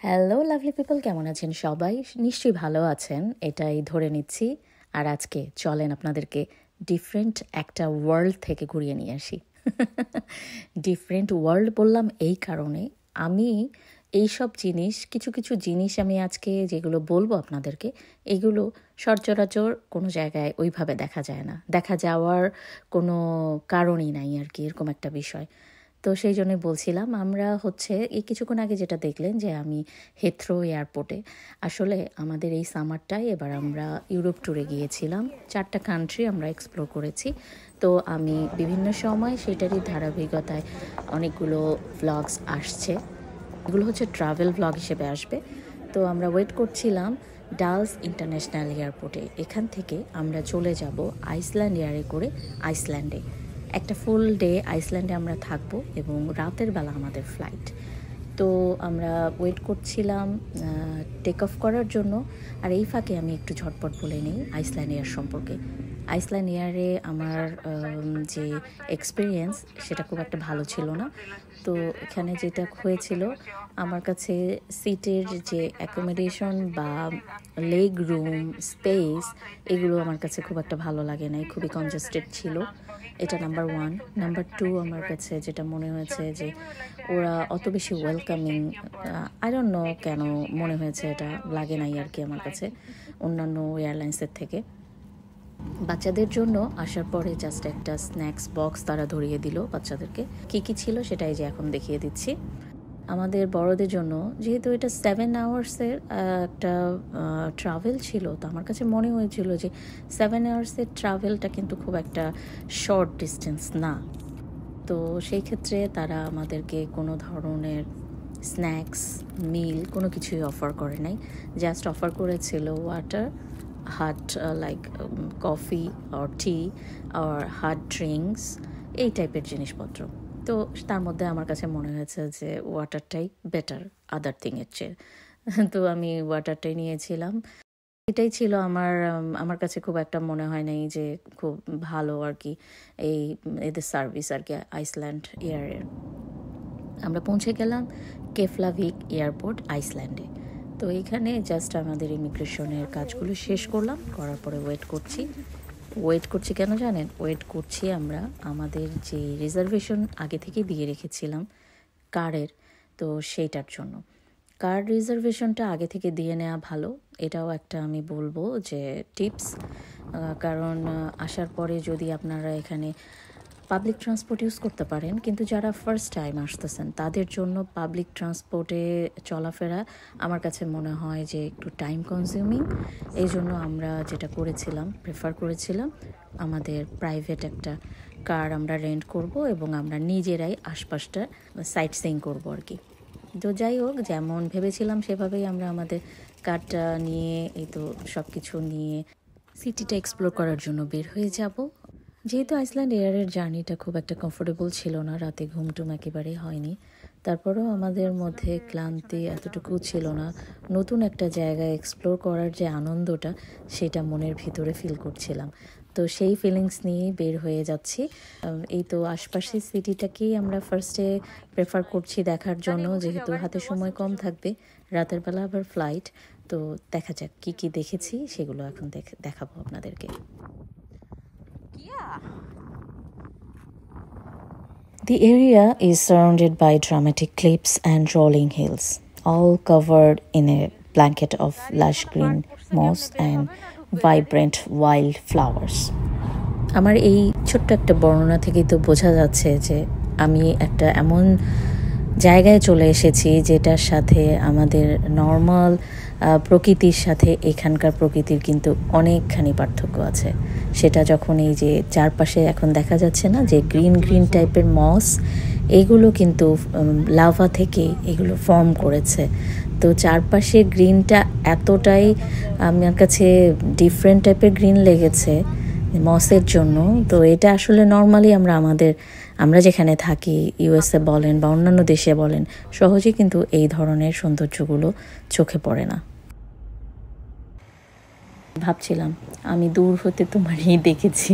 Hello lovely people, কেমন আছেন সবাই? নিশ্চয়ই ভালো আছেন, এটাই ধরে নিচ্ছি। আর আজকে চলেন আপনাদেরকে ডিফারেন্ট একটা ওয়ার্ল্ড থেকে ঘুরিয়ে নিয়ে আসি। ডিফারেন্ট ওয়ার্ল্ড বললাম এই কারণে, আমি এইসব জিনিস কিছু কিছু জিনিস আমি আজকে যেগুলো বলবো আপনাদেরকে, এগুলো সচরাচর কোনো জায়গায় ওইভাবে দেখা যায় না, দেখা যাওয়ার কোনো কারণই নাই আর কি, এরকম একটা বিষয়। তো সেই জন্যই বলছিলাম, আমরা হচ্ছে এই কিছুক্ষণ আগে যেটা দেখলেন যে আমি হেথ্রো এয়ারপোর্টে, আসলে আমাদের এই সামারটায় এবার আমরা ইউরোপ ট্যুরে গিয়েছিলাম, 4টা কান্ট্রি আমরা এক্সপ্লোর করেছি। তো আমি বিভিন্ন সময় সেটারই ধারাবাহিকতায় অনেকগুলো ভ্লগস আসছে, এগুলো হচ্ছে ট্রাভেল ভ্লগ হিসেবে আসবে। তো আমরা ওয়েট করছিলাম ডালস ইন্টারন্যাশনাল এয়ারপোর্টে, এখান থেকে আমরা চলে যাব আইসল্যান্ড এয়ারে করে আইসল্যান্ডে। একটা ফুল ডে আইসল্যান্ডে আমরা থাকবো এবং রাতের বেলা আমাদের ফ্লাইট। তো আমরা ওয়েট করছিলাম টেক অফ করার জন্য। আর এই ফাঁকে আমি একটু ঝটপট বলে নিই আইসল্যান্ড এয়ার সম্পর্কে। আইসল্যান্ড এয়ারে আমার যে এক্সপিরিয়েন্স সেটা খুব একটা ভালো ছিল না। তো এখানে যেটা হয়েছিল, আমার কাছে সিটের যে অ্যাকোমোডেশন বা লেগ রুম স্পেস, এগুলো আমার কাছে খুব একটা ভালো লাগে নাই, খুবই কনজেস্টেড ছিল। এটা নাম্বার 1। নাম্বার 2, আমার কাছে যেটা মনে হয়েছে যে ওরা অত বেশি ওয়েলকামিং, আই ডোন্ট নো কেন মনে হয়েছে, এটা লাগে নাই আর কি আমার কাছে অন্যান্য এয়ারলাইন্সের থেকে। বাচ্চাদের জন্য আসার পরে জাস্ট একটা স্ন্যাক্স বক্স তারা ধরিয়ে দিল বাচ্চাদেরকে, কি কি ছিল সেটাই যে এখন দেখিয়ে দিচ্ছি। আমাদের বড়দের জন্য যেহেতু এটা 7 আওয়ার্সের একটা ট্রাভেল ছিল, তো আমার কাছে মনে হয়েছিল যে 7 আওয়ার্সের ট্রাভেলটা কিন্তু খুব একটা শর্ট ডিস্টেন্স না। তো সেই ক্ষেত্রে তারা আমাদেরকে কোনো ধরনের স্ন্যাক্স মিল কোনো কিছুই অফার করে নাই, জাস্ট অফার করেছিল water, hot like coffee or tea or hot drinks, এই টাইপের জিনিসপত্র। তো তার মধ্যে আমার কাছে মনে হয়েছে যে ওয়াটারটাই বেটার আদার থিংয়ের চেয়ে। তো আমি ওয়াটারটাই নিয়েছিলাম। এটাই ছিল আমার কাছে খুব একটা মনে হয় নাই যে খুব ভালো আর কি এদের সার্ভিস আর কি আইসল্যান্ড এয়ারের। আমরা পৌঁছে গেলাম কেফলাভিক এয়ারপোর্ট আইসল্যান্ডে। তো এইখানে জাস্ট আমাদের ইমিগ্রেশনের কাজগুলো শেষ করলাম, করার পরে ওয়েট করছি কেন জানেন? ওয়েট করছি আমরা আমাদের যে রিজার্ভেশন আগে থেকে দিয়ে রেখেছিলাম কারের, তো সেইটার জন্য। কার রিজার্ভেশনটা আগে থেকে দিয়ে নেওয়া ভালো, এটাও একটা আমি বলবো যে টিপস। কারণ আসার পরে যদি আপনারা এখানে পাবলিক ট্রান্সপোর্ট ইউজ করতে পারেন, কিন্তু যারা ফার্স্ট টাইম আসতেছেন তাদের জন্য পাবলিক ট্রান্সপোর্টে চলাফেরা আমার কাছে মনে হয় যে একটু টাইম কনজিউমিং। এই জন্য আমরা যেটা প্রেফার করেছিলাম আমাদের প্রাইভেট একটা কার আমরা রেন্ট করব এবং আমরা নিজেরাই আশপাশটা সাইট সিইং করবো আর কি। তো যাই হোক, যেমন ভেবেছিলাম সেভাবেই আমরা আমাদের কারটা নিয়ে এই তো সব কিছু নিয়ে সিটিটা এক্সপ্লোর করার জন্য বের হয়ে যাব। যেহেতু আইসল্যান্ড এয়ারের জার্নিটা খুব একটা কমফোর্টেবল ছিল না, রাতে ঘুমটুম একেবারেই হয়নি, তারপরেও আমাদের মধ্যে ক্লান্তি এতটুকু ছিল না। নতুন একটা জায়গায় এক্সপ্লোর করার যে আনন্দটা, সেটা মনের ভিতরে ফিল করছিলাম। তো সেই ফিলিংস নিয়েই বের হয়ে যাচ্ছি। এই তো আশপাশের সিটিটাকেই আমরা ফার্স্টে প্রেফার করছি দেখার জন্য, যেহেতু হাতে সময় কম থাকবে, রাতের বেলা আবার ফ্লাইট। তো দেখা যাক কি কি দেখেছি, সেগুলো এখন দেখাবো আপনাদেরকে। The area is surrounded by dramatic cliffs and rolling hills, all covered in a blanket of lush green moss and vibrant wild flowers. আমার এই ছোট্ট একটা বর্ণনা থেকেই তো বোঝা যাচ্ছে যে আমি একটা এমন জায়গায় চলে এসেছি যেটার সাথে আমাদের নর্মাল প্রকৃতির সাথে এখানকার প্রকৃতির কিন্তু অনেকখানি পার্থক্য আছে। সেটা যখন এই যে চারপাশে এখন দেখা যাচ্ছে না যে গ্রিন গ্রিন টাইপের মস, এগুলো কিন্তু লাভা থেকে এগুলো ফর্ম করেছে। তো চারপাশে গ্রিনটা এতটাই আমার কাছে ডিফারেন্ট টাইপের গ্রিন লেগেছে মসের জন্য। তো এটা আসলে নর্মালি আমরা যেখানে থাকি, ইউএসএ বলেন বা অন্যান্য দেশে বলেন, সহজে কিন্তু এই ধরনের সৌন্দর্যগুলো চোখে পড়ে না। ভাবছিলাম আমি দূর হতে তোমারই দেখেছি,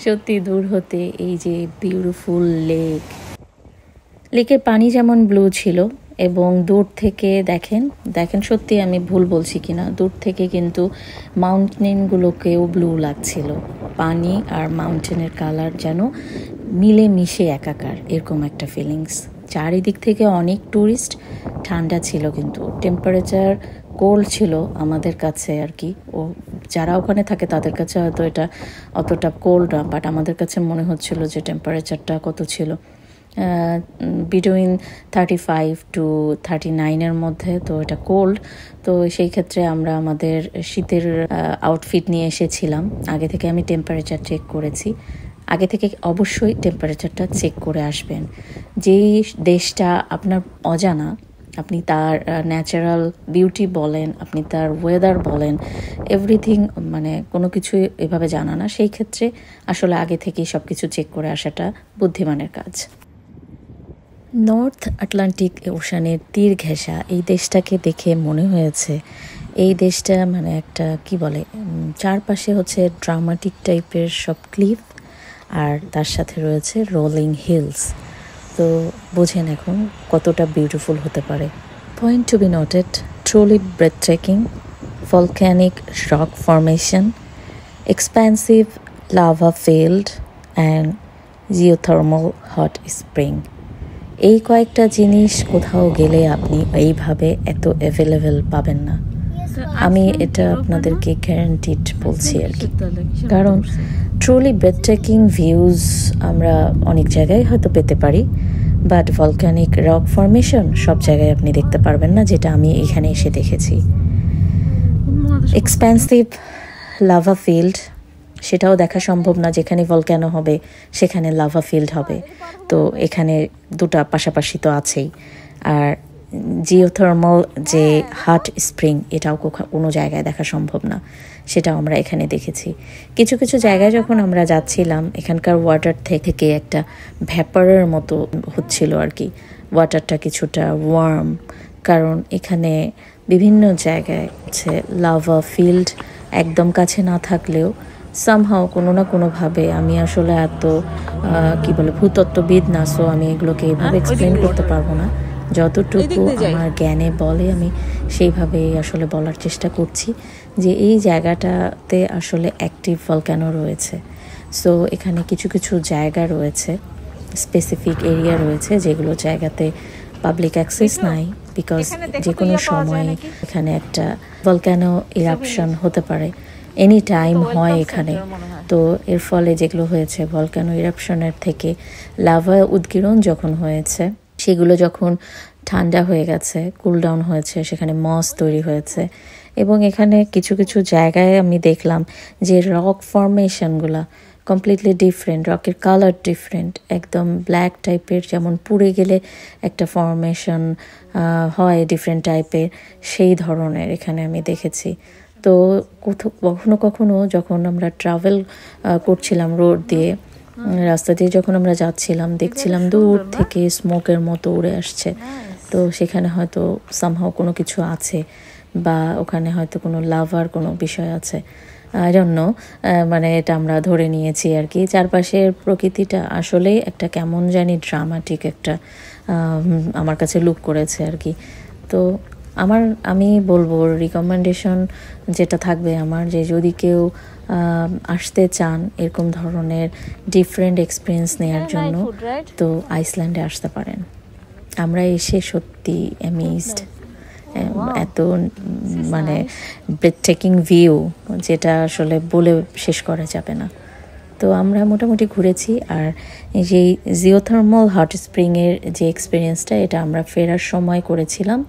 সত্যি দূর হতে এই যে বিউটিফুল লেকের পানি যেমন ব্লু ছিল, এবং দূর থেকে দেখেন দেখেন সত্যি আমি ভুল বলছি কিনা, দূর থেকে কিন্তু মাউন্টেনগুলোকেও ব্লু লাগছিল। পানি আর মাউন্টেনের কালার যেন মিলে মিশে একাকার, এরকম একটা ফিলিংস। চারিদিক থেকে অনেক ট্যুরিস্ট, ঠান্ডা ছিল কিন্তু টেম্পারেচার কোল্ড ছিল আমাদের কাছে আর কি। ও যারা ওখানে থাকে তাদের কাছে হয়তো এটা অতটা কোল্ড না, বাট আমাদের কাছে মনে হচ্ছিল যে টেম্পারেচারটা কত ছিল, বিটুইন 35 to 39-এর মধ্যে। তো এটা কোল্ড, তো সেই ক্ষেত্রে আমরা আমাদের শীতের আউটফিট নিয়ে এসেছিলাম। আগে থেকে আমি টেম্পারেচার চেক করেছি। আগে থেকে অবশ্যই টেম্পারেচারটা চেক করে আসবেন। যেই দেশটা আপনার অজানা, আপনি তার ন্যাচারাল বিউটি বলেন, আপনি তার ওয়েদার বলেন, এভরিথিং মানে কোনো কিছু এভাবে জানা না, সেই ক্ষেত্রে আসলে আগে থেকেই সব কিছু চেক করে আসাটা বুদ্ধিমানের কাজ। নর্থ আটলান্টিক ওশানের তীর ঘেঁষা এই দেশটাকে দেখে মনে হয়েছে এই দেশটা মানে একটা কি বলে, চারপাশে হচ্ছে ড্রামাটিক টাইপের সব ক্লিফ, আর তার সাথে রয়েছে রোলিং হিলস। তো বোঝেন এখন কতটা বিউটিফুল হতে পারে। Point to be noted, truly breathtaking, volcanic rock formation, expansive lava field and geothermal hot spring. এই কয়েকটা জিনিস কোথাও গেলে আপনি এইভাবে এত অ্যাভেলেবেল পাবেন না। আমি এটা আপনাদেরকে গ্যারান্টিড বলছি আর কি, কারণ ট্রুলি ব্রেথটেকিং ভিউজ আমরা অনেক জায়গায় হয়তো পেতে পারি, বাট ভলক্যানিক রক ফরমেশন সব জায়গায় আপনি দেখতে পারবেন না, যেটা আমি এখানে এসে দেখেছি। এক্সপেন্সিভ লাভা ফিল্ড, সেটাও দেখা সম্ভব না, যেখানে ভলক্যানো হবে সেখানে লাভা ফিল্ড হবে। তো এখানে দুটা পাশাপাশি তো আছেই। আর জিওথার্মাল যে হট স্প্রিং, এটাও কোনো জায়গায় দেখা সম্ভব না, সেটাও আমরা এখানে দেখেছি। কিছু কিছু জায়গায় যখন আমরা যাচ্ছিলাম, এখানকার ওয়াটার থেকে একটা ভ্যাপারের মতো হচ্ছিল আর কি। ওয়াটারটা কিছুটা ওয়ার্ম, কারণ এখানে বিভিন্ন জায়গায় হচ্ছে লাভা ফিল্ড একদম কাছে না থাকলেও সামহাও কোনো না কোনোভাবে, আমি আসলে এত কি বলে ভূতত্ত্ববিদ না, সো আমি এগুলোকে এইভাবে এক্সপ্লেন করতে পারবো না। যতটুকু আমার জ্ঞানে বলে আমি সেইভাবেই আসলে বলার চেষ্টা করছি যে এই জায়গাটাতে আসলে অ্যাক্টিভ ভলক্যানো রয়েছে। সো এখানে কিছু কিছু জায়গা রয়েছে, স্পেসিফিক এরিয়া রয়েছে, যেগুলো জায়গাতে পাবলিক অ্যাক্সেস নাই, বিকজ যে কোনো সময় এখানে একটা ভলক্যানো ইরাপশন হতে পারে, এনি টাইম হয় এখানে। তো এর ফলে যেগুলো হয়েছে, ভলক্যানো ইরাপশনের থেকে লাভা উদগীরণ যখন হয়েছে, সেগুলো যখন ঠান্ডা হয়ে গেছে, কুল ডাউন হয়েছে, সেখানে মস তৈরি হয়েছে। এবং এখানে কিছু কিছু জায়গায় আমি দেখলাম যে রক ফরমেশনগুলো কমপ্লিটলি ডিফারেন্ট, রকের কালার ডিফারেন্ট, একদম ব্ল্যাক টাইপের, যেমন পুড়ে গেলে একটা ফরমেশন হয় ডিফারেন্ট টাইপের, সেই ধরনের এখানে আমি দেখেছি। তো কখনো কখনো যখন আমরা ট্রাভেল করছিলাম রোড দিয়ে, রাস্তা দিয়ে যখন আমরা যাচ্ছিলাম, দেখছিলাম দূর থেকে স্মোকের মতো উড়ে আসছে। তো সেখানে হয়তো সামহাও কোনো কিছু আছে, বা ওখানে হয়তো কোনো লাভার কোনো বিষয় আছে, আই ডোন্ট নো, মানে এটা আমরা ধরে নিয়েছি আর কি। চারপাশের প্রকৃতিটা আসলেই একটা কেমন জানি ড্রামাটিক একটা আমার কাছে লুক করেছে আর কি। তো আমি বলবো রিকমেন্ডেশন যেটা থাকবে আমার, যে যদি কেউ আসতে চান এরকম ধরনের ডিফারেন্ট এক্সপিরিয়েন্স নেওয়ার জন্য, তো আইসল্যান্ডে আসতে পারেন। আমরা এসে সত্যি অ্যামেজড, এত মানে ব্রেথটেকিং ভিউ, যেটা আসলে বলে শেষ করা যাবে না। তো আমরা মোটামুটি ঘুরেছি। আর এই যে জিওথার্মাল হট স্প্রিংয়ের যে এক্সপিরিয়েন্সটা, এটা আমরা ফেরার সময় করেছিলাম,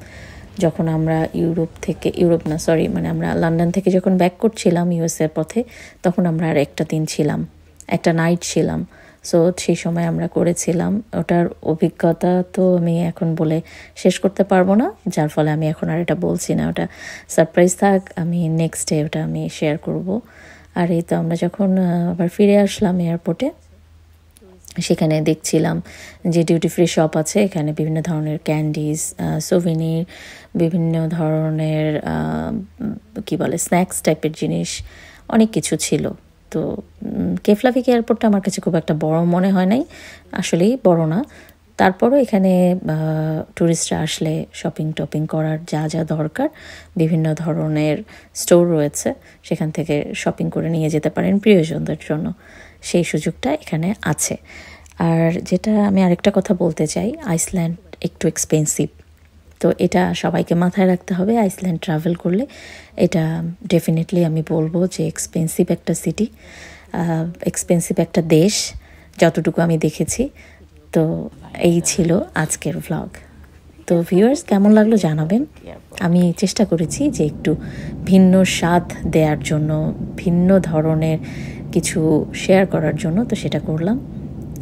যখন আমরা আমরা লন্ডন থেকে যখন ব্যাক করছিলাম ইউএসএর পথে, তখন আমরা আর একটা দিন ছিলাম, একটা নাইট ছিলাম। সো সেই সময় আমরা করেছিলাম। ওটার অভিজ্ঞতা তো আমি এখন বলে শেষ করতে পারবো না, যার ফলে আমি এখন আর এটা বলছি না, ওটা সারপ্রাইজ থাক, আমি নেক্সট ডে ওটা আমি শেয়ার করব। আর এই তো আমরা যখন আবার ফিরে আসলাম এয়ারপোর্টে, সেখানে দেখছিলাম যে ডিউটি ফ্রি শপ আছে, এখানে বিভিন্ন ধরনের ক্যান্ডিজ, সোভেনির, বিভিন্ন ধরনের কি বলে স্ন্যাক্স টাইপের জিনিস, অনেক কিছু ছিল। তো কেফলাভিক এয়ারপোর্টটা আমার কাছে খুব একটা বড় মনে হয় নাই, আসলেই বড় না, তারপরও এখানে ট্যুরিস্টরা আসলে শপিং টপিং করার যা যা দরকার বিভিন্ন ধরনের স্টোর রয়েছে, সেখান থেকে শপিং করে নিয়ে যেতে পারেন প্রিয়জনদের জন্য, সেই সুযোগটা এখানে আছে। আর যেটা আমি আরেকটা কথা বলতে চাই, আইসল্যান্ড একটু এক্সপেন্সিভ, তো এটা সবাইকে মাথায় রাখতে হবে আইসল্যান্ড ট্রাভেল করলে। এটা ডেফিনেটলি আমি বলবো যে এক্সপেন্সিভ একটা সিটি, এক্সপেন্সিভ একটা দেশ, যতটুকু আমি দেখেছি। তো এই ছিল আজকের ভ্লগ। তো ভিউয়ার্স কেমন লাগলো জানাবেন। আমি চেষ্টা করেছি যে একটু ভিন্ন স্বাদ দেওয়ার জন্য, ভিন্ন ধরনের কিছু শেয়ার করার জন্য, তো সেটা করলাম।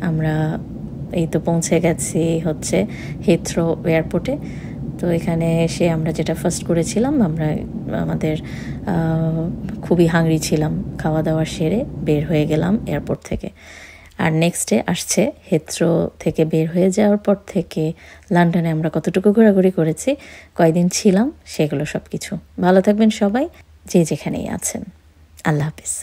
আমরা এই তো পৌঁছে গেছি হচ্ছে হিথ্রো এয়ারপোর্টে। তো এখানে এসে আমরা যেটা ফার্স্ট করেছিলাম, আমরা আমাদের খুবই হাংরি ছিলাম, খাওয়া দাওয়া সেরে বের হয়ে গেলাম এয়ারপোর্ট থেকে। আর নেক্সট ডে আসছে হিথ্রো থেকে বের হয়ে যাওয়ার পর থেকে লন্ডনে আমরা কতটুকু ঘোরাঘুরি করেছি, কয়দিন ছিলাম, সেগুলো সব কিছু। ভালো থাকবেন সবাই, যে যেখানেই আছেন। আল্লাহ হাফিজ।